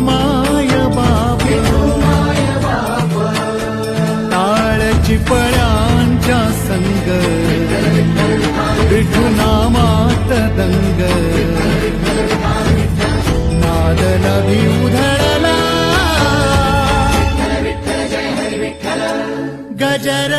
माय बाप टाळ चिपळ्यांच्या संग विठू नामात दंग नाद नभी उधळला गजर